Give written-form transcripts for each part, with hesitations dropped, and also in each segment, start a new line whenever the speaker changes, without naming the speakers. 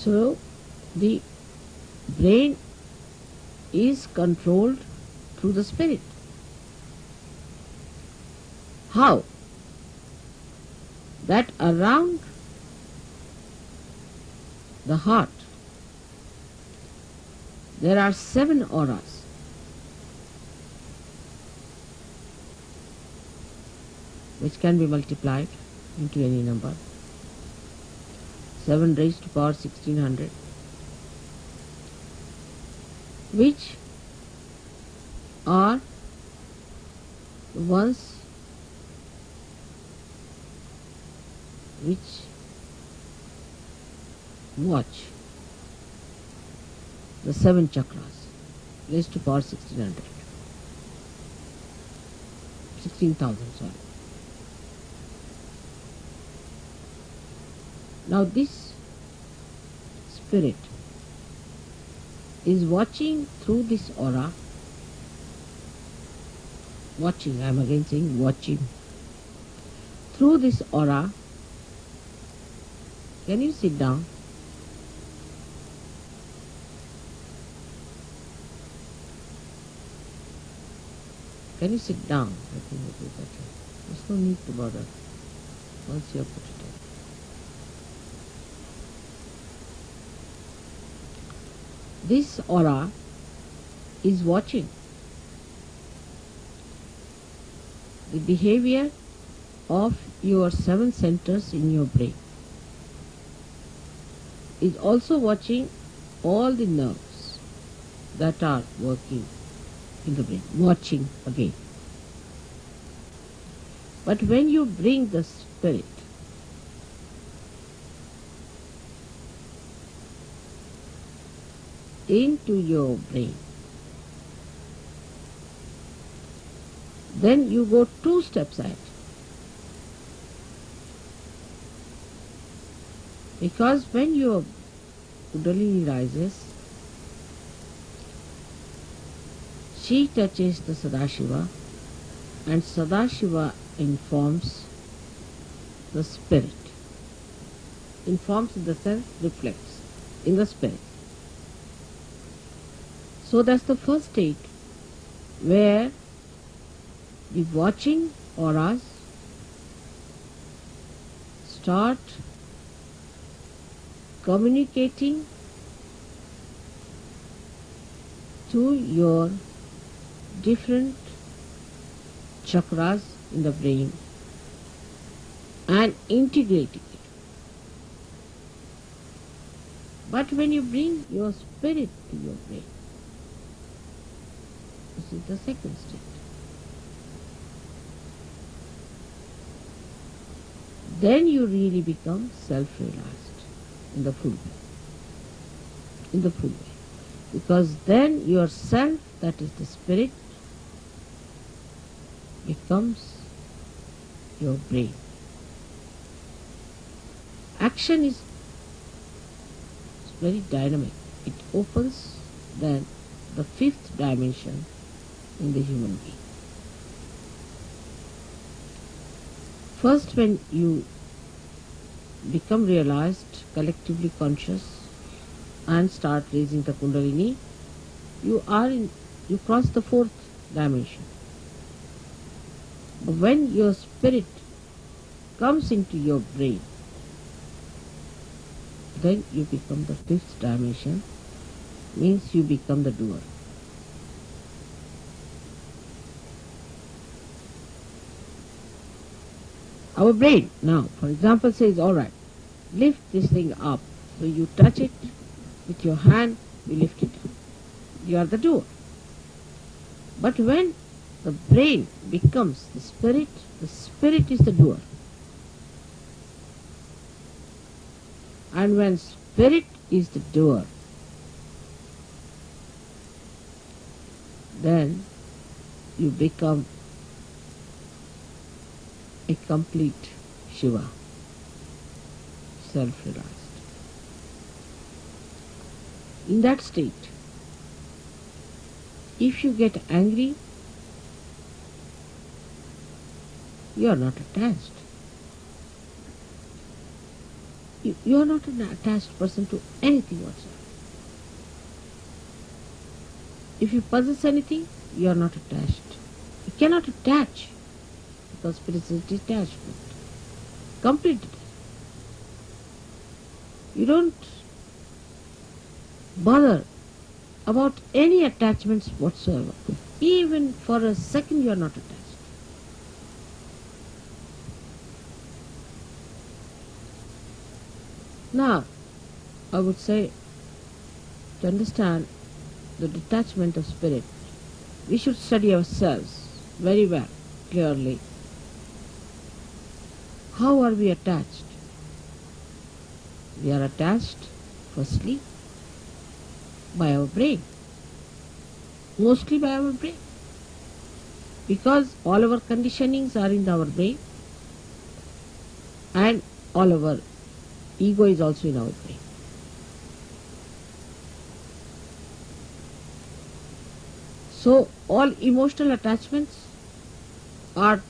So the brain is controlled through the spirit. How? That around the heart there are 7 auras. Which can be multiplied into any number. 7 raised to power 1600, which are the ones which watch the 7 chakras raised to power 1600. 16,000, sorry. Now this spirit is watching through this aura. Watching, I am again saying watching. Through this aura, can you sit down? Can you sit down? I think it will be better. There's no need to bother once you have put it in. This aura is watching the behavior of your 7 centers in your brain. Is also watching all the nerves that are working in the brain. Watching again. But when you bring the spirit into your brain, then you go 2 steps ahead. Because when your Kundalini rises, she touches the Sadashiva, and Sadashiva informs the spirit. Informs in the sense reflects in the spirit. So that's the first state where the watching auras start communicating to your different chakras in the brain and integrating it. But when you bring your spirit to your brain, this is the second state. Then you really become self-realized in the full way. In the full way. Because then yourself, that is the spirit, becomes your brain. Action is very dynamic. It opens then the 5th dimension in the human being. First, when you become realized, collectively conscious, and start raising the Kundalini, you cross the 4th dimension. But when your spirit comes into your brain, then you become the 5th dimension, means you become the doer. Our brain now, for example, says, all right, lift this thing up. So you touch it with your hand, you lift it up. You are the doer. But when the brain becomes the spirit is the doer. And when spirit is the doer, then you become a complete Shiva, self-realized. In that state, if you get angry, you are not attached. You are not an attached person to anything whatsoever. If you possess anything, you are not attached. You cannot attach because spirit is detachment. Complete detachment. You don't bother about any attachments whatsoever. Even for a second you are not attached. Now, I would say, to understand the detachment of spirit, we should study ourselves very well, clearly. How are we attached? We are attached, firstly, by our brain. Mostly by our brain. Because all our conditionings are in our brain and all our ego is also in our brain. So all emotional attachments are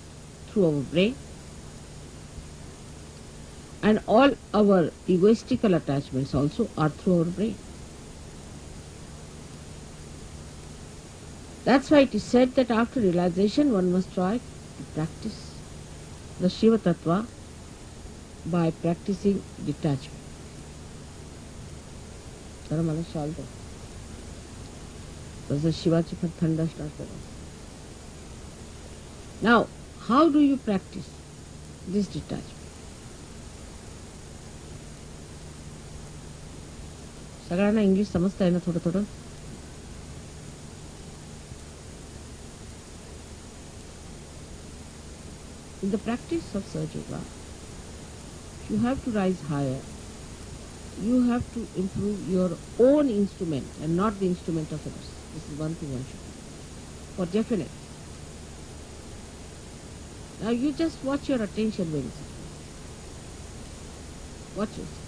through our brain and all our egoistical attachments also are through our brain. That's why it is said that after realization one must try to practice the Shiva Tattva by practicing detachment. Nirmala shawl do. Because the Shivaji for thanda start. Now, how do you practice this detachment? सगळ्यांना English समजता है ना थोडं थोडं? In the practice of Sahaja Yoga, you have to rise higher. You have to improve your own instrument and not the instrument of others. This is one thing one should do. For definite. Now you just watch your attention very seriously. Watch yourself.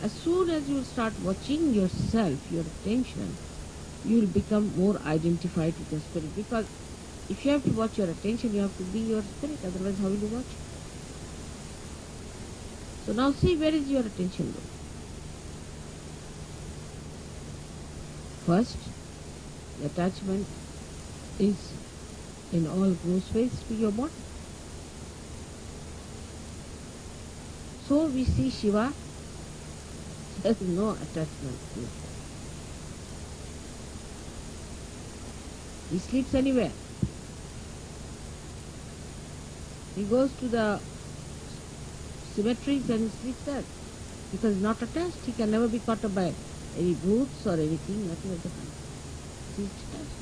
As soon as you start watching yourself, your attention, you will become more identified with your spirit. Because if you have to watch your attention, you have to be your spirit. Otherwise, how will you watch? So now see, where is your attention going? First, the attachment is in all gross ways to your body. So we see Shiva, there is no attachment to his body. He sleeps anywhere. He goes to the cemeteries and he sleeps there. Because he's not attached, he can never be caught up by any boots or anything, nothing of the kind. He's detached.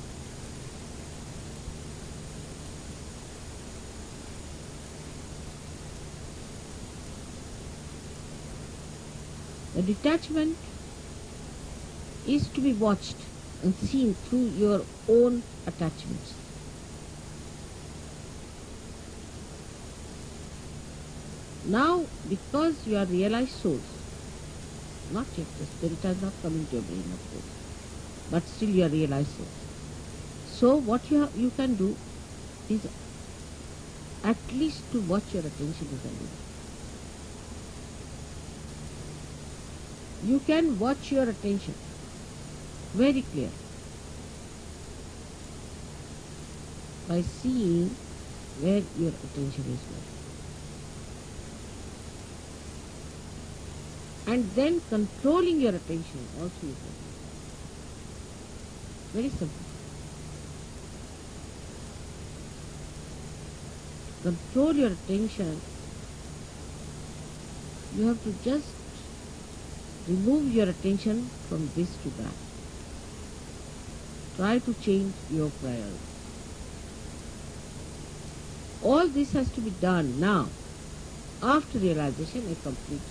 The detachment is to be watched and seen through your own attachments. Now, because you are realized souls, not yet, the spirit has not come into your brain, of course, but still you are realized souls. So what you can do is at least to watch your attention is enough. You can watch your attention very clear by seeing where your attention is going. And then controlling your attention also is very simple. Control your attention. You have to just remove your attention from this to that. Try to change your priority. All this has to be done now, after realization, a complete